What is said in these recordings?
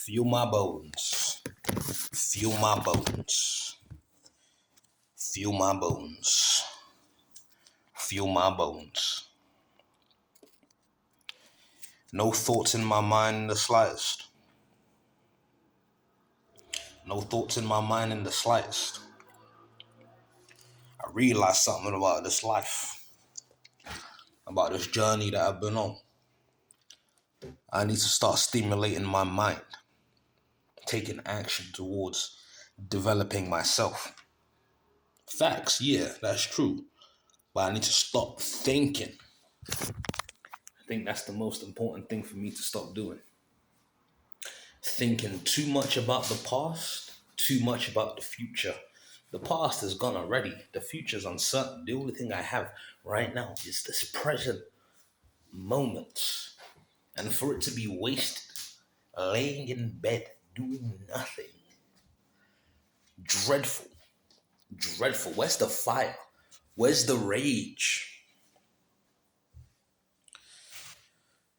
Feel my bones. Feel my bones. Feel my bones. Feel my bones. No thoughts in my mind in the slightest. No thoughts in my mind in the slightest. I realized something about this life, about this journey that I've been on. I need to start stimulating my mind, taking action towards developing myself. Facts, yeah, that's true. But I need to stop thinking. I think that's the most important thing for me to stop doing. Thinking too much about the past, too much about the future. The past is gone already. The future's uncertain. The only thing I have right now is this present moment. And for it to be wasted, laying in bed, doing nothing. Dreadful. Dreadful. Where's the fire? Where's the rage?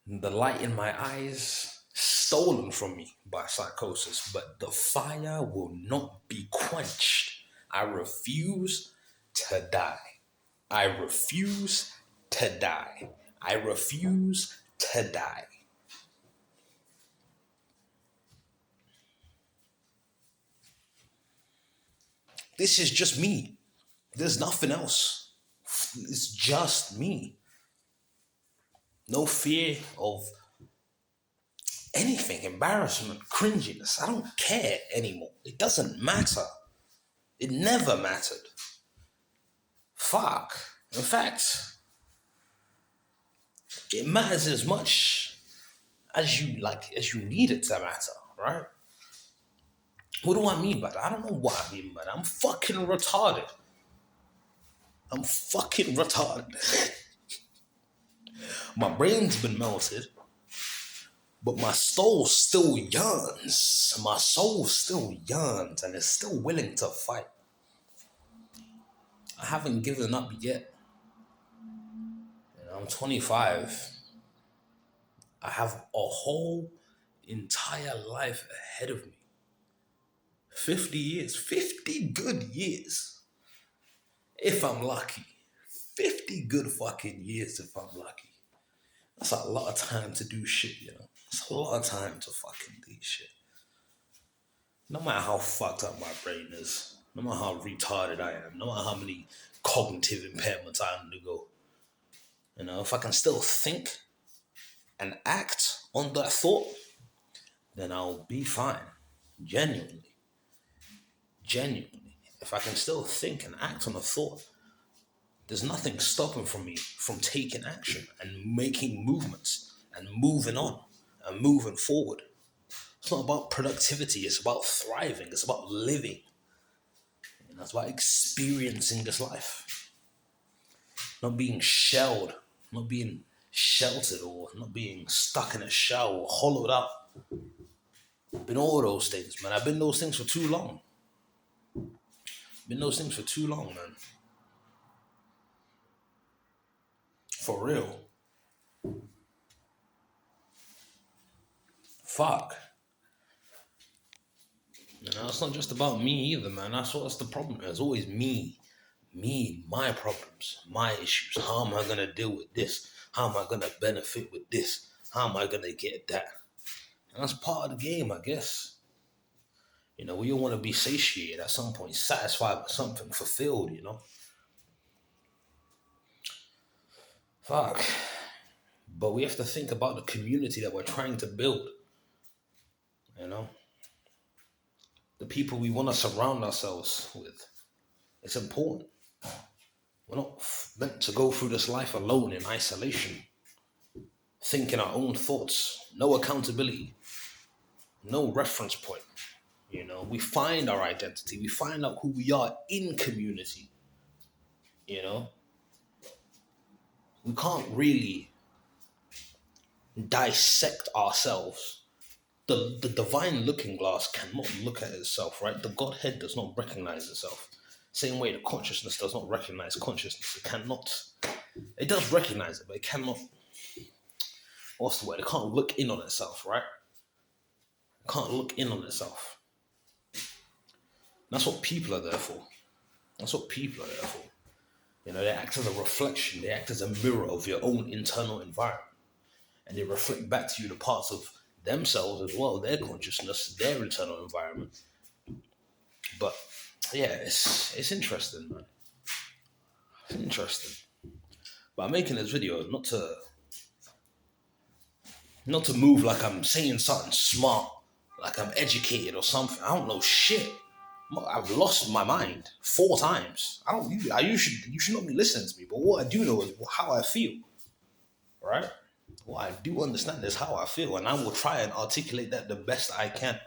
The light in my eyes stolen from me by psychosis, but the fire will not be quenched. I refuse to die. I refuse to die. I refuse to die. This is just me. There's nothing else. It's just me. No fear of anything, embarrassment, cringiness. I don't care anymore. It doesn't matter. It never mattered. Fuck. In fact, it matters as much as you need it to matter, right? What do I mean by that? I don't know what I mean by that. I'm fucking retarded. I'm fucking retarded. My brain's been melted, but my soul still yearns. My soul still yearns and is still willing to fight. I haven't given up yet. I'm 25. I have a whole entire life ahead of me. 50 years. 50 good years. If I'm lucky. 50 good fucking years if I'm lucky. That's a lot of time to do shit, you know. It's a lot of time to fucking do shit. No matter how fucked up my brain is, no matter how retarded I am, no matter how many cognitive impairments I undergo, you know, if I can still think and act on that thought, then I'll be fine. Genuinely. If I can still think and act on a thought, there's nothing stopping me from taking action and making movements and moving on and moving forward. It's not about productivity, it's about thriving, it's about living. And it's about experiencing this life. Not being shelled, not being sheltered, or not being stuck in a shell or hollowed out. I've been all those things, man. I've been those things for too long. Man. For real. Fuck. You know, it's not just about me either, man. That's the problem. It's always me, my problems, my issues. How am I going to deal with this? How am I going to benefit with this? How am I going to get that? And that's part of the game, I guess. You know, we all want to be satiated at some point, satisfied with something, fulfilled, you know. Fuck. But we have to think about the community that we're trying to build. You know? The people we want to surround ourselves with. It's important. We're not meant to go through this life alone in isolation. Thinking our own thoughts. No accountability. No reference point. You know, we find our identity. We find out who we are in community. You know? We can't really dissect ourselves. The divine looking glass cannot look at itself, right? The Godhead does not recognize itself. Same way the consciousness does not recognize consciousness. It cannot. It does recognize it, but it cannot. What's the word? It can't look in on itself, right? Can't look in on itself. That's what people are there for. That's what people are there for. You know, they act as a reflection. They act as a mirror of your own internal environment. And they reflect back to you the parts of themselves as well, their consciousness, their internal environment. But yeah, it's interesting, man. It's interesting. But I'm making this video not to move like I'm saying something smart, like I'm educated or something. I don't know shit. I've lost my mind 4 times. You should not be listening to me. But what I do know is how I feel, right? What I do understand is how I feel, and I will try and articulate that the best I can.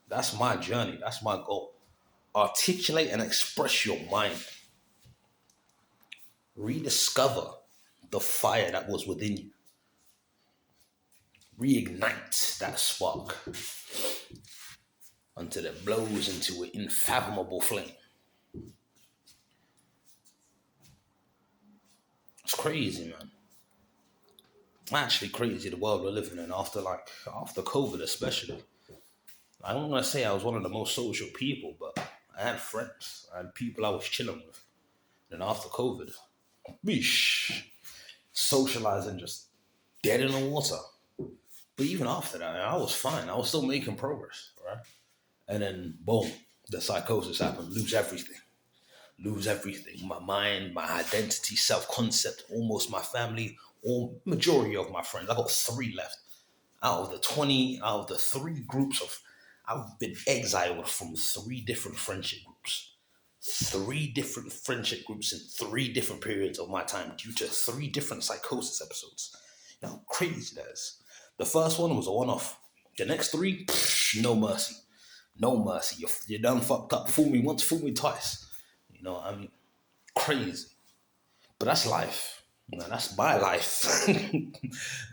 That's my journey. That's my goal. Articulate and express your mind. Rediscover the fire that was within you. Reignite that spark until it blows into an unfathomable flame. It's crazy, man. Actually crazy, the world we're living in after COVID especially. I don't want to say I was one of the most social people, but I had friends. I had people I was chilling with. And after COVID, weesh, socializing just dead in the water. But even after that, I was fine. I was still making progress, right? And then, boom, the psychosis happened. Lose everything. My mind, my identity, self-concept, almost my family, or majority of my friends. I got 3 left. Out of the 3 groups I've been exiled from 3 different friendship groups. 3 different friendship groups in 3 different periods of my time due to 3 different psychosis episodes. You know how crazy that is. The first one was a one-off. The next 3, no mercy. No mercy. You're done fucked up. Fool me once, fool me twice. You know what I mean? Crazy. But that's life. You know, that's my life.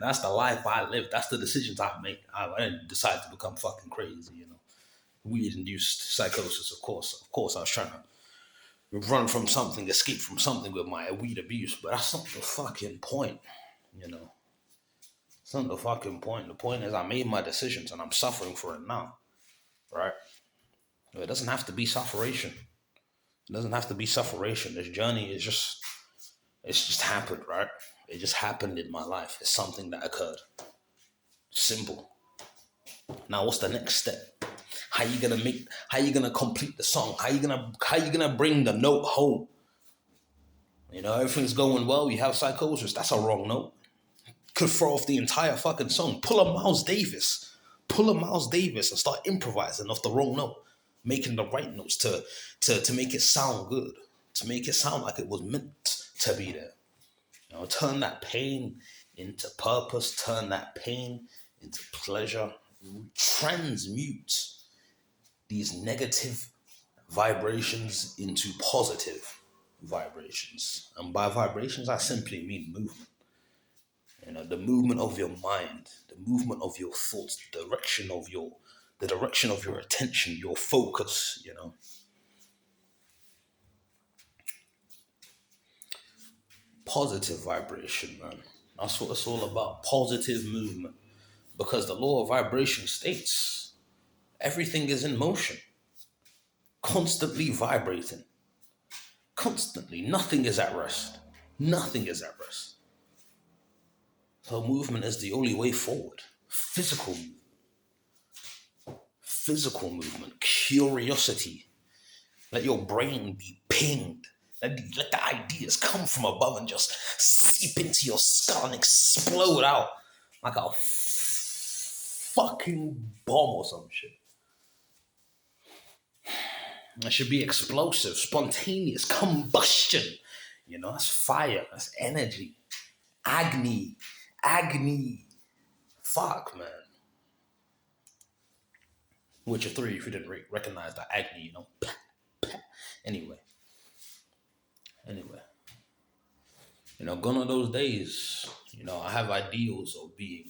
That's the life I live. That's the decisions I make. I didn't decide to become fucking crazy, you know. Weed-induced psychosis, of course. Of course, I was trying to run from something, escape from something with my weed abuse. But that's not the fucking point, you know. It's not the fucking point. The point is I made my decisions and I'm suffering for it now, right? It doesn't have to be sufferation. It doesn't have to be sufferation. This journey is it's just happened, right? It just happened in my life. It's something that occurred. Simple. Now, what's the next step? How you gonna complete the song? How you gonna bring the note home? You know, everything's going well. You have psychosis. That's a wrong note. Could throw off the entire fucking song. Pull a Miles Davis and start improvising off the wrong note, making the right notes to make it sound good, to make it sound like it was meant to be there. You know, turn that pain into purpose, turn that pain into pleasure, transmute these negative vibrations into positive vibrations. And by vibrations, I simply mean movement. You know, the movement of your mind, the movement of your thoughts, the direction of your attention, your focus, you know. Positive vibration, man. That's what it's all about. Positive movement. Because the law of vibration states everything is in motion, constantly vibrating, constantly. Nothing is at rest. Nothing is at rest. So movement is the only way forward. Physical movement, curiosity. Let your brain be pinged. Let the ideas come from above and just seep into your skull and explode out like a fucking bomb or some shit. It should be explosive, spontaneous, combustion. You know, that's fire, that's energy. Agony. Fuck, man. Witcher 3, if you didn't recognize the agony, you know. Anyway. You know, gone are those days. You know, I have ideals of being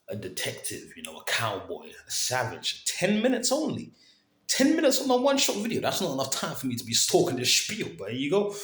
a detective, you know, a cowboy, a savage. 10 minutes only. 10 minutes on a one-shot video. That's not enough time for me to be stalking this spiel, but here you go.